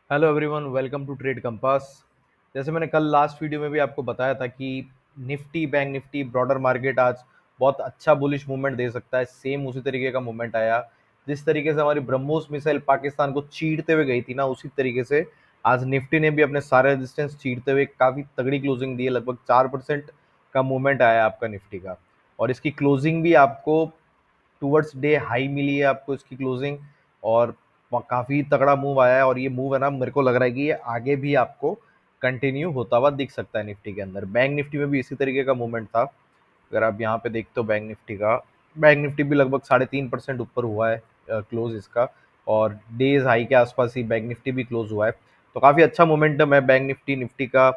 Hello everyone, welcome to trade compass. जैसे मैंने कल लास्ट वीडियो में भी आपको बताया था कि Nifty, bank Nifty, broader market आज बहुत अच्छा बुलिश मूवमेंट दे सकता है। सेम उसी तरीके का मूवमेंट आया। जिस तरीके से हमारी ब्रह्मोस मिसाइल पाकिस्तान को चीरते हुए गई थी ना, उसी तरीके से आज निफ्टी ने भी अपने सारे रेजिस्टेंस चीरते हुए काफ़ी तगड़ी क्लोजिंग दी है। लगभग 4% का मूवमेंट आया आपका निफ्टी का। और इसकी क्लोजिंग भी आपको टूवर्ड्स डे हाई मिली है आपको इसकी क्लोजिंग। और काफ़ी तगड़ा मूव आया है, और ये मूव है ना, मेरे को लग रहा है कि ये आगे भी आपको कंटिन्यू होता हुआ दिख सकता है निफ्टी के अंदर। बैंक निफ्टी में भी इसी तरीके का मूवमेंट था। अगर आप यहाँ पे देखते हो बैंक निफ्टी का, बैंक निफ्टी भी लगभग 3.5% ऊपर हुआ है क्लोज इसका। और डेज हाई के आसपास ही बैंक निफ्टी भी क्लोज हुआ है। तो काफ़ी अच्छा मोमेंटम है बैंक निफ्टी निफ्टी का।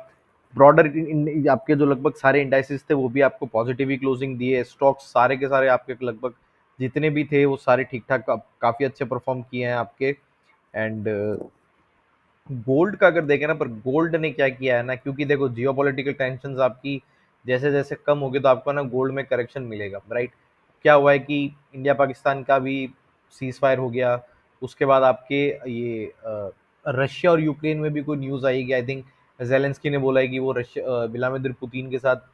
ब्रॉडर आपके जो लगभग सारे इंडाइसिस थे वो भी आपको पॉजिटिव ही क्लोजिंग दिए। स्टॉक्स सारे के सारे आपके लगभग जितने भी थे वो सारे ठीक ठाक काफ़ी अच्छे परफॉर्म किए हैं आपके। एंड गोल्ड का अगर देखें ना, पर गोल्ड ने क्या किया है ना, क्योंकि देखो जियोपॉलिटिकल टेंशंस आपकी जैसे जैसे कम होगी तो आपको ना गोल्ड में करेक्शन मिलेगा, राइट। क्या हुआ है कि इंडिया पाकिस्तान का भी सीज फायर हो गया। उसके बाद आपके ये रशिया और यूक्रेन में भी कोई न्यूज़ आएगी। आई थिंक जेलेंस्की ने बोला है कि वो रशिया व्लादिमीर पुतिन के साथ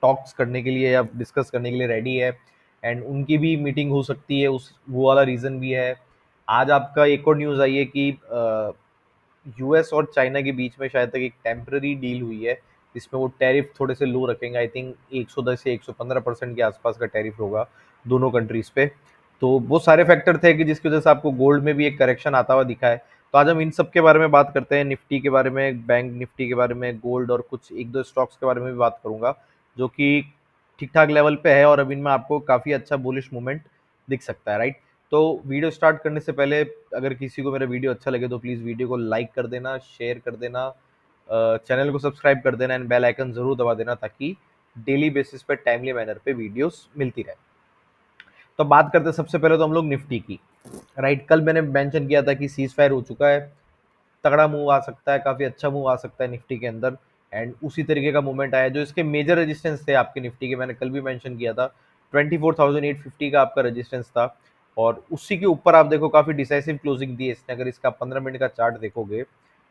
टॉक्स करने के लिए या डिस्कस करने के लिए रेडी है। एंड उनकी भी मीटिंग हो सकती है, उस वो वाला रीज़न भी है। आज आपका एक और न्यूज़ आई है कि यूएस और चाइना के बीच में शायद तक एक टेम्पररी डील हुई है, जिसमें वो टैरिफ थोड़े से लो रखेंगे। आई थिंक 110 से 115% के आसपास का टैरिफ होगा दोनों कंट्रीज पे। तो वो सारे फैक्टर थे कि जिसकी वजह से आपको गोल्ड में भी एक करेक्शन आता हुआ दिखा है। तो आज हम इन सब के बारे में बात करते हैं, निफ्टी के बारे में, बैंक निफ्टी के बारे में, गोल्ड और कुछ एक दो स्टॉक्स के बारे में भी बात करूंगा, जो कि ठीक ठाक लेवल पे है और अब इनमें आपको काफ़ी अच्छा बुलिश मूवमेंट दिख सकता है, राइट। तो वीडियो स्टार्ट करने से पहले, अगर किसी को मेरा वीडियो अच्छा लगे तो प्लीज़ वीडियो को लाइक कर देना, शेयर कर देना, चैनल को सब्सक्राइब कर देना एंड बेल आइकन ज़रूर दबा देना, ताकि डेली बेसिस पे टाइमली मैनर पे वीडियोस मिलती रहे। तो बात करते हैं सबसे पहले तो हम लोग निफ्टी की, राइट। कल मैंने मेंशन किया था कि सीज फायर हो चुका है, तगड़ा मूव आ सकता है, काफ़ी अच्छा मूव आ सकता है निफ्टी के अंदर। एंड उसी तरीके का मूवमेंट आया। जो इसके मेजर रेजिस्टेंस थे आपके निफ्टी के, मैंने कल भी मेंशन किया था, 24,850 का आपका रेजिस्टेंस था। और उसी के ऊपर आप देखो काफ़ी डिसाइसिव क्लोजिंग दी है इसने। अगर इसका 15 मिनट का चार्ट देखोगे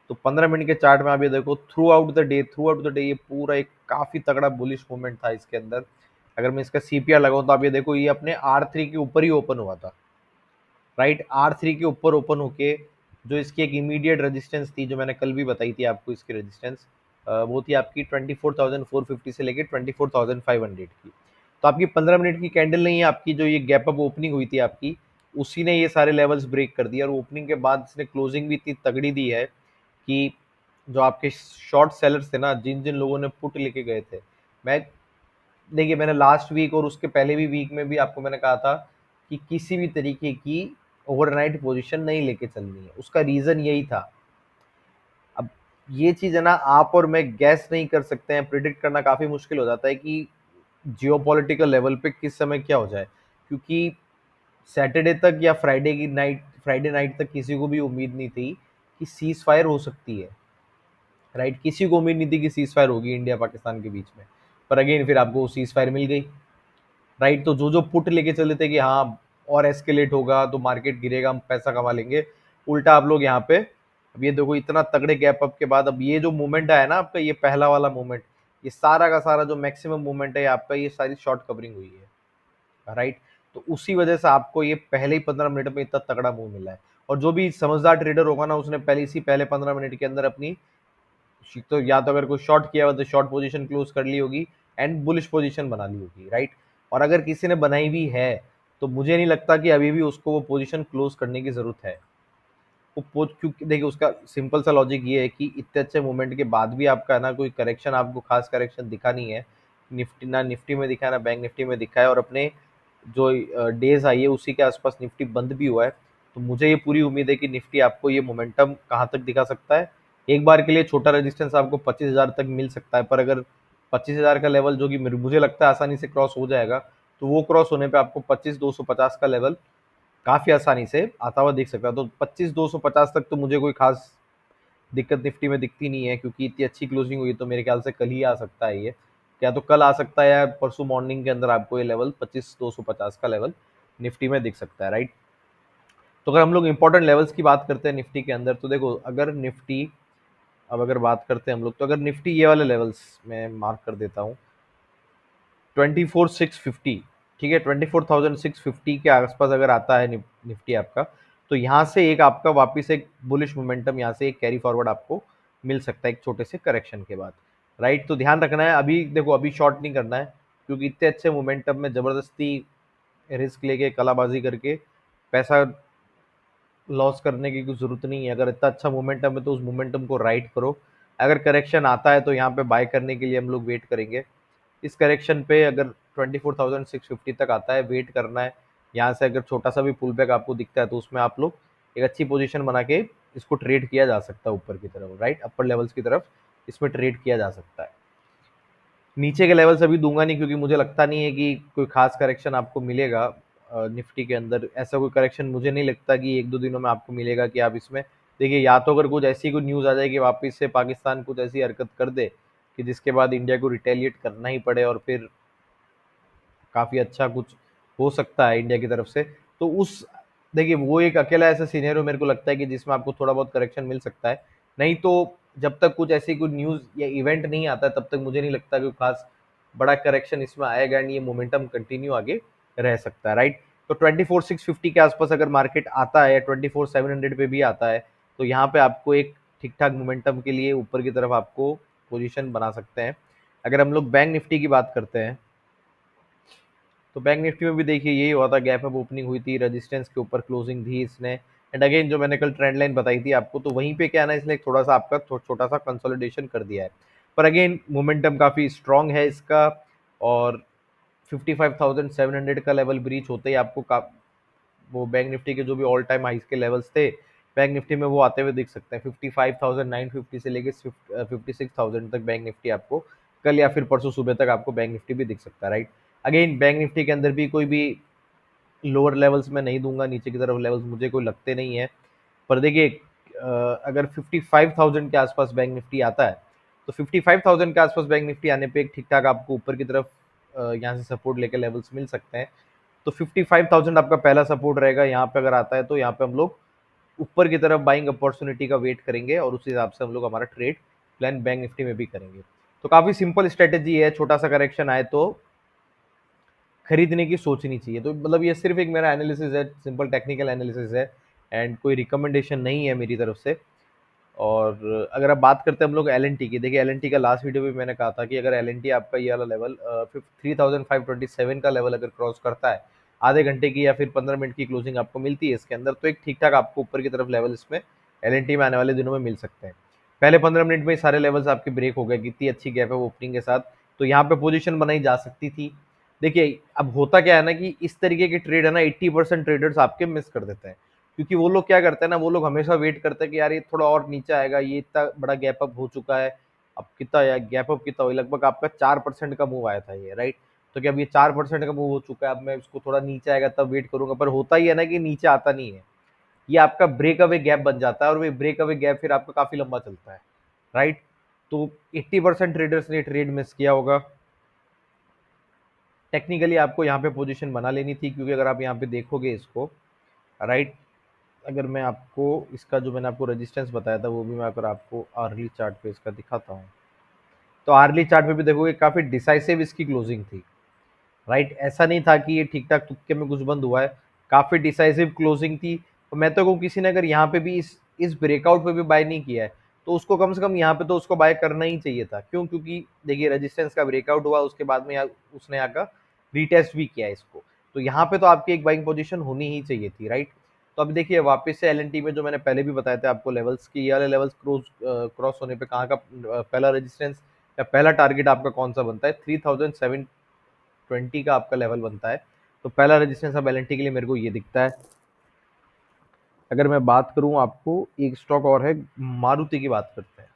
तो 15 मिनट के चार्ट में आप ये देखो, थ्रू आउट द डे ये पूरा एक काफ़ी तगड़ा बुलिश मूवमेंट था इसके अंदर। अगर मैं इसका सीपीआर लगाऊं तो आप ये देखो, ये अपने R3 के ऊपर ही ओपन हुआ था, राइट। R3 के ऊपर ओपन होके जो इसकी एक इमीडिएट रेजिस्टेंस थी, जो मैंने कल भी बताई थी आपको इसकी रेजिस्टेंस, वो थी आपकी 24,450 से लेके 24,500 की। तो आपकी 15 मिनट की कैंडल नहीं है, आपकी जो ये गैप अप ओपनिंग हुई थी आपकी, उसी ने ये सारे लेवल्स ब्रेक कर दिया। और ओपनिंग के बाद इसने क्लोजिंग भी इतनी तगड़ी दी है कि जो आपके शॉर्ट सेलर्स थे ना, जिन जिन लोगों ने पुट लेके गए थे, मैं देखिए मैंने लास्ट वीक और उसके पहले भी वीक में भी आपको मैंने कहा था कि किसी भी तरीके की ओवरनाइट पोजीशन नहीं लेके चलनी है। उसका रीजन यही था। अब ये चीज है ना, आप और मैं गैस नहीं कर सकते हैं, प्रिडिक्ट करना काफी मुश्किल हो जाता है कि जियोपॉलिटिकल लेवल पे किस समय क्या हो जाए। क्योंकि सैटरडे तक या फ्राइडे नाइट तक किसी को भी उम्मीद नहीं थी कि सीज फायर हो सकती है, राइट। किसी को उम्मीद नहीं थी कि सीज फायर होगी इंडिया पाकिस्तान के बीच में। पर अगेन फिर आपको सीज फायर मिल गई, राइट। तो जो जो पुट लेके चले थे कि हाँ और एस्केलेट होगा तो मार्केट गिरेगा, हम पैसा कमा लेंगे, उल्टा आप लोग यहाँ पे अब ये देखो, इतना तगड़े गैप अप के बाद अब ये जो मूवमेंट आया ना आपका, ये पहला वाला मूवमेंट, ये सारा का सारा जो मैक्सिमम मूवमेंट है आपका, ये सारी शॉर्ट कवरिंग हुई है, राइट। तो उसी वजह से आपको ये पहले ही 15 मिनट में इतना तगड़ा मूव मिला है। और जो भी समझदार ट्रेडर होगा ना, उसने पहले 15 मिनट के अंदर अपनी, तो या तो अगर कोई शॉर्ट किया हुआ तो शॉर्ट पोजीशन क्लोज कर ली होगी एंड बुलिश पोजीशन बना ली होगी, राइट। और अगर किसी ने बनाई भी है तो मुझे नहीं लगता कि अभी भी उसको वो पोजीशन क्लोज करने की जरूरत है। क्योंकि देखिए उसका सिंपल सा लॉजिक ये है कि इतने अच्छे मूवमेंट के बाद भी आपका ना कोई करेक्शन, आपको खास करेक्शन दिखा नहीं है। निफ्टी में दिखा है ना बैंक निफ्टी में दिखा है। और अपने जो डेज आई है उसी के आसपास निफ्टी बंद भी हुआ है। तो मुझे ये पूरी उम्मीद है कि निफ्टी आपको ये मोमेंटम कहाँ तक दिखा सकता है। एक बार के लिए छोटा रेजिस्टेंस आपको 25,000 तक मिल सकता है, पर अगर 25,000 का लेवल, जो कि मुझे लगता है आसानी से क्रॉस हो जाएगा, तो वो क्रॉस होने पे आपको 25,250 का लेवल काफ़ी आसानी से आता हुआ दिख सकता है। तो 25,250 तक तो मुझे कोई खास दिक्कत निफ्टी में दिखती नहीं है, क्योंकि इतनी अच्छी क्लोजिंग हुई, तो मेरे ख्याल से कल ही आ सकता है ये। क्या तो कल आ सकता है या परसों मॉर्निंग के अंदर आपको ये लेवल 25,250 का लेवल निफ्टी में दिख सकता है, राइट। तो अगर हम लोग इंपॉर्टेंट लेवल्स की बात करते हैं निफ्टी के अंदर, तो देखो अगर निफ्टी, अब अगर बात करते हैं हम लोग, तो अगर निफ्टी ये वाले लेवल्स में मार्क कर देता हूँ 24,650, ठीक है, 24,650 के आसपास अगर आता है निफ्टी आपका, तो यहाँ से एक आपका वापस एक बुलिश मोमेंटम, यहाँ से एक कैरी फॉरवर्ड आपको मिल सकता है एक छोटे से करेक्शन के बाद, राइट। तो ध्यान रखना है, अभी देखो अभी शॉर्ट नहीं करना है, क्योंकि इतने अच्छे मोमेंटम में जबरदस्ती रिस्क लेके कलाबाजी करके पैसा लॉस करने की कोई ज़रूरत नहीं है। अगर इतना अच्छा मोमेंटम है तो उस मोमेंटम को राइड करो। अगर करेक्शन आता है तो यहाँ पे बाय करने के लिए हम लोग वेट करेंगे। इस करेक्शन पे अगर 24,650 तक आता है, वेट करना है। यहाँ से अगर छोटा सा भी पुल बैक आपको दिखता है तो उसमें आप लोग एक अच्छी पोजीशन बना के इसको ट्रेड किया जा सकता है ऊपर की तरफ, राइट, अपर लेवल्स की तरफ इसमें ट्रेड किया जा सकता है। नीचे के लेवल्स अभी दूंगा नहीं, क्योंकि मुझे लगता नहीं है कि कोई खास करेक्शन आपको मिलेगा निफ्टी के अंदर। ऐसा कोई करेक्शन मुझे नहीं लगता कि एक दो दिनों में आपको मिलेगा कि आप इसमें देखिए, या तो अगर कुछ ऐसी कोई न्यूज़ आ जाए कि वापस से पाकिस्तान कुछ ऐसी हरकत कर दे कि जिसके बाद इंडिया को रिटेलिएट करना ही पड़े, और फिर काफ़ी अच्छा कुछ हो सकता है इंडिया की तरफ से, तो उस देखिए वो एक अकेला ऐसा सिनेरियो मेरे को लगता है कि जिसमें आपको थोड़ा बहुत करेक्शन मिल सकता है। नहीं तो जब तक कुछ ऐसी कोई न्यूज़ या इवेंट नहीं आता तब तक मुझे नहीं लगता कि खास बड़ा करेक्शन इसमें आएगा, एंड ये मोमेंटम कंटिन्यू आगे रह सकता है, राइट। तो 24,650 के आसपास अगर मार्केट आता है, 24,700 पे भी आता है, तो यहाँ पे आपको एक ठीक ठाक मोमेंटम के लिए ऊपर की तरफ आपको पोजीशन बना सकते हैं। अगर हम लोग बैंक निफ्टी की बात करते हैं, तो बैंक निफ्टी में भी देखिए यही हुआ था, गैप अप ओपनिंग हुई थी, रेजिस्टेंस के ऊपर क्लोजिंग दी इसने, एंड अगेन जो मैंने कल ट्रेंड लाइन बताई थी आपको, तो वहीं पे क्या है ना, इसने एक थोड़ा सा आपका छोटा सा कंसोलिडेशन कर दिया है, पर अगेन मोमेंटम काफ़ी स्ट्रांग है इसका, और 55,700 का लेवल ब्रीच होते ही आपको वो बैंक निफ्टी के जो भी ऑल टाइम हाइस के लेवल्स थे बैंक निफ्टी में, वो आते हुए दिख सकते हैं। 55,950 से लेके 56,000 तक बैंक निफ्टी आपको कल या फिर परसों सुबह तक आपको बैंक निफ्टी भी दिख सकता है, राइट। अगेन बैंक निफ्टी के अंदर भी कोई भी लोअर लेवल्स में नहीं दूंगा, नीचे की तरफ लेवल्स मुझे कोई लगते नहीं है, पर देखिए अगर 55,000 के आसपास बैंक निफ्टी आता है, तो 55,000 के आसपास बैंक निफ्टी आने पे एक ठीक ठाक आपको ऊपर की तरफ यहाँ से सपोर्ट लेके लेवल्स मिल सकते हैं। तो 55,000 आपका पहला सपोर्ट रहेगा, यहाँ पे अगर आता है तो यहाँ पे हम लोग ऊपर की तरफ बाइंग अपॉर्चुनिटी का वेट करेंगे, और उस हिसाब से हम लोग हमारा ट्रेड प्लान बैंक निफ्टी में भी करेंगे। तो काफी सिंपल स्ट्रेटेजी है, छोटा सा करेक्शन आए तो खरीदने की सोचनी चाहिए। तो मतलब ये सिर्फ एक मेरा एनालिसिस है, सिंपल टेक्निकल एनालिसिस है, एंड कोई रिकमेंडेशन नहीं है मेरी तरफ से। और अगर आप बात करते हैं हम लोग एल एन टी की, देखिए एल एन टी का लास्ट वीडियो में मैंने कहा था कि अगर एल एन टी आपका ये वाला लेवल 3,527 का लेवल अगर क्रॉस करता है, आधे घंटे की या फिर 15 मिनट की क्लोजिंग आपको मिलती है इसके अंदर, तो एक ठीक ठाक आपको ऊपर की तरफ लेवल इसमें एल एन टी में आने वाले दिनों में मिल सकते हैं। पहले 15 मिनट में सारे लेवल्स आपके ब्रेक हो गए, कितनी अच्छी गैप है ओपनिंग के साथ, तो यहाँ पे पोजीशन बनाई जा सकती थी। देखिए अब होता क्या है ना कि इस तरीके के ट्रेड है ना 80% ट्रेडर्स आपके मिस कर देते हैं, क्योंकि वो लोग क्या करते हैं ना, वो लोग हमेशा वेट करते हैं कि यार ये थोड़ा और नीचे आएगा, ये इतना बड़ा गैप अप हो चुका है, अब कितना गैप अप कितना हो, लगभग आपका 4% का मूव आया था ये, राइट। तो क्या अब ये 4% का मूव हो चुका है, अब मैं इसको थोड़ा नीचे आएगा तब वेट करूंगा, पर होता ही है ना कि नीचे आता नहीं है, ये आपका ब्रेक अवे गैप बन जाता है, और वो ब्रेक अवे गैप फिर आपका काफी लंबा चलता है, राइट। तो 80% ट्रेडर्स ने ट्रेड मिस किया होगा। टेक्निकली आपको यहाँ पे पोजीशन बना लेनी थी, क्योंकि अगर आप यहाँ पे देखोगे इसको, राइट, अगर मैं आपको इसका जो मैंने आपको रेजिस्टेंस बताया था वो भी मैं अगर आपको आर्ली चार्ट पे इसका दिखाता हूँ, तो आर्ली चार्ट पे भी देखोगे काफी डिसाइसिव इसकी क्लोजिंग थी, राइट। ऐसा नहीं था कि ये ठीक ठाक तुक्के में कुछ बंद हुआ है, काफी डिसाइसिव क्लोजिंग थी। तो मैं तो कहूँ किसी ने अगर यहाँ पे भी इस ब्रेकआउट पे भी बाय नहीं किया है, तो उसको कम से कम यहाँ पे तो उसको बाय करना ही चाहिए था। क्यों? क्योंकि देखिए रेजिस्टेंस का ब्रेकआउट हुआ, उसके बाद में उसने यहाँ का रीटेस्ट भी किया इसको, तो यहाँ पे तो आपकी एक बाइंग पोजीशन होनी ही चाहिए थी, राइट। तो अब देखिए वापस से एल में जो मैंने पहले भी बताया था आपको लेवल्स की, ये वाले लेवल्स क्रॉस होने पे कहाँ का पहला रेजिस्टेंस या पहला टारगेट आपका कौन सा बनता है, 3,720 का आपका लेवल बनता है। तो पहला रेजिस्टेंस अब एल के लिए मेरे को ये दिखता है। अगर मैं बात करूं आपको, एक स्टॉक और है, मारुति की बात करते हैं।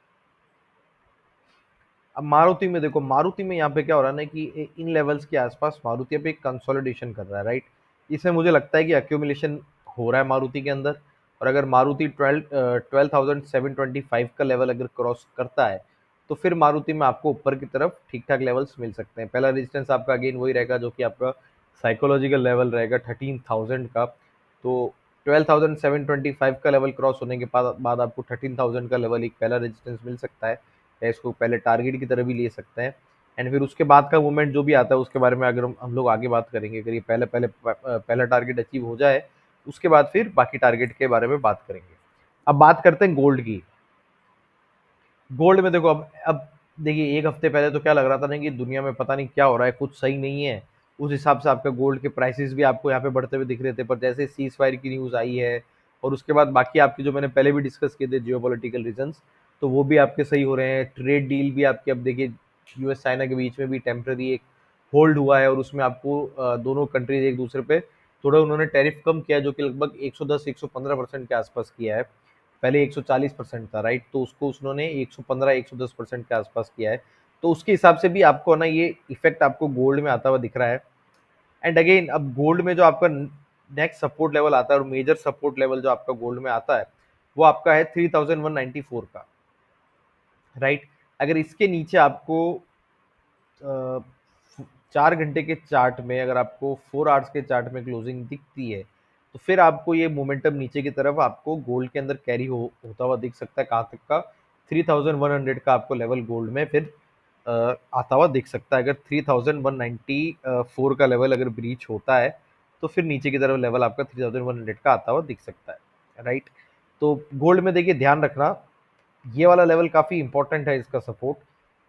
अब मारुति में देखो, मारुति में यहाँ पे क्या हो रहा है ना कि इन लेवल्स के आसपास मारुति पे कंसोलिडेशन कर रहा है, राइट। इसमें मुझे लगता है कि अक्यूमुलेशन हो रहा है मारुति के अंदर, और अगर मारुति 12,725 का लेवल अगर क्रॉस करता है, तो फिर मारुति में आपको ऊपर की तरफ ठीक ठाक लेवल्स मिल सकते हैं। पहला रेजिस्टेंस आपका अगेन वही रहेगा जो कि आपका साइकोलॉजिकल लेवल रहेगा 13,000 का। तो 12,725 का लेवल क्रॉस होने के बाद आपको 13,000 का लेवल एक पहला रेजिस्टेंस मिल सकता है, या इसको पहले टारगेट की तरह भी ले सकते हैं। एंड फिर उसके बाद का मूवमेंट जो भी आता है उसके बारे में अगर हम लोग आगे बात करेंगे। अगर ये पहला टारगेट अचीव हो जाए, उसके बाद फिर बाकी टारगेट के बारे में बात करेंगे। अब बात करते हैं गोल्ड की। गोल्ड में देखो, अब देखिए, एक हफ्ते पहले तो क्या लग रहा था ना कि दुनिया में पता नहीं क्या हो रहा है, कुछ सही नहीं है। उस हिसाब से आपका गोल्ड के प्राइसेस भी आपको यहाँ पे बढ़ते हुए दिख रहे थे, पर जैसे सीज फायर की न्यूज़ आई है और उसके बाद बाकी आपके जो मैंने पहले भी डिस्कस किए थे जियोपॉलिटिकल रीजंस, तो वो भी आपके सही हो रहे हैं। ट्रेड डील भी आपके, अब देखिए, यूएस चाइना के बीच में भी टेम्पररी एक होल्ड हुआ है, और उसमें आपको दोनों कंट्रीज एक दूसरे पे थोड़ा उन्होंने टैरिफ कम किया, जो कि लगभग 110-115% के आसपास किया है। पहले 140% था, राइट? तो उसको उन्होंने 115-110% के आसपास किया है। तो उसके हिसाब से भी आपको ना ये इफेक्ट आपको गोल्ड में आता हुआ दिख रहा है। एंड अगेन, अब गोल्ड में जो आपका नेक्स्ट सपोर्ट लेवल आता है और मेजर सपोर्ट लेवल जो आपका गोल्ड में आता है, वो आपका है 3,194 का, राइट? अगर इसके नीचे आपको 4 घंटे के चार्ट में, अगर आपको 4 आवर्स के चार्ट में क्लोजिंग दिखती है, तो फिर आपको ये मोमेंटम नीचे की तरफ आपको गोल्ड के अंदर कैरी होता हुआ दिख सकता है। कहाँ तक का? 3,100 का आपको लेवल गोल्ड में फिर आता हुआ दिख सकता है। अगर 3,194 का लेवल अगर ब्रीच होता है, तो फिर नीचे की तरफ लेवल आपका 3,100 का आता हुआ दिख सकता है, राइट? तो गोल्ड में देखिए, ध्यान रखना, ये वाला लेवल काफ़ी इंपॉर्टेंट है, इसका सपोर्ट।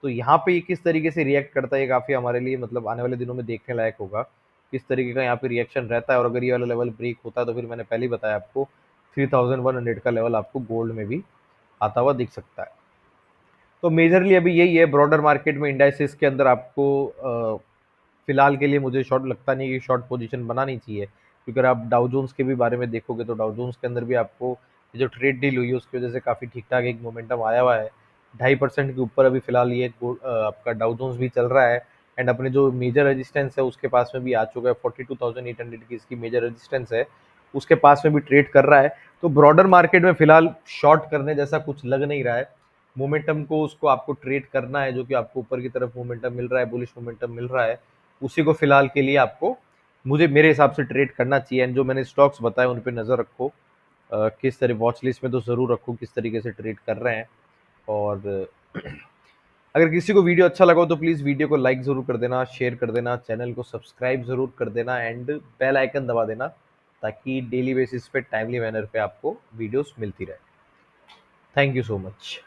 तो यहाँ पे ये किस तरीके से रिएक्ट करता है, ये काफ़ी हमारे लिए मतलब आने वाले दिनों में देखने लायक होगा, किस तरीके का यहाँ पे रिएक्शन रहता है। और अगर ये वाला लेवल ब्रेक होता है, तो फिर मैंने पहले ही बताया आपको 3,100 का लेवल आपको गोल्ड में भी आता हुआ दिख सकता है। तो मेजरली अभी यही है ब्रॉडर मार्केट में, इंडाइसिस के अंदर आपको फिलहाल के लिए मुझे शॉर्ट लगता नहीं कि शॉर्ट पोजीशन बनानी चाहिए, क्योंकि अगर आप डाउ जोन्स के भी बारे में देखोगे, तो डाउ जोन्स के अंदर भी आपको ये जो ट्रेड डील हुई है उसकी वजह से काफ़ी ठीक ठाक एक मोमेंटम आया हुआ है। 2.5% के ऊपर अभी फिलहाल ये आपका डाउ जोन्स भी चल रहा है। एंड अपने जो मेजर रेजिस्टेंस है उसके पास में भी आ चुका है, 42,800 की इसकी मेजर रेजिस्टेंस है, उसके पास में भी ट्रेड कर रहा है। तो ब्रॉडर मार्केट में फिलहाल शॉर्ट करने जैसा कुछ लग नहीं रहा है। मोमेंटम को उसको आपको ट्रेड करना है, जो कि आपको ऊपर की तरफ मोमेंटम मिल रहा है, बुलिश मोमेंटम मिल रहा है, उसी को फिलहाल के लिए आपको, मुझे मेरे हिसाब से ट्रेड करना चाहिए। एंड जो मैंने स्टॉक्स बताए उन पे नज़र रखो, किस तरह वॉच लिस्ट में तो ज़रूर रखो किस तरीके से ट्रेड कर रहे हैं। और अगर किसी को वीडियो अच्छा लगा हो तो प्लीज़ वीडियो को लाइक ज़रूर कर देना, शेयर कर देना, चैनल को सब्सक्राइब ज़रूर कर देना, एंड बेल आइकन दबा देना, ताकि डेली बेसिस पे टाइमली मैनर पे आपको वीडियोस मिलती रहे। Thank you so much.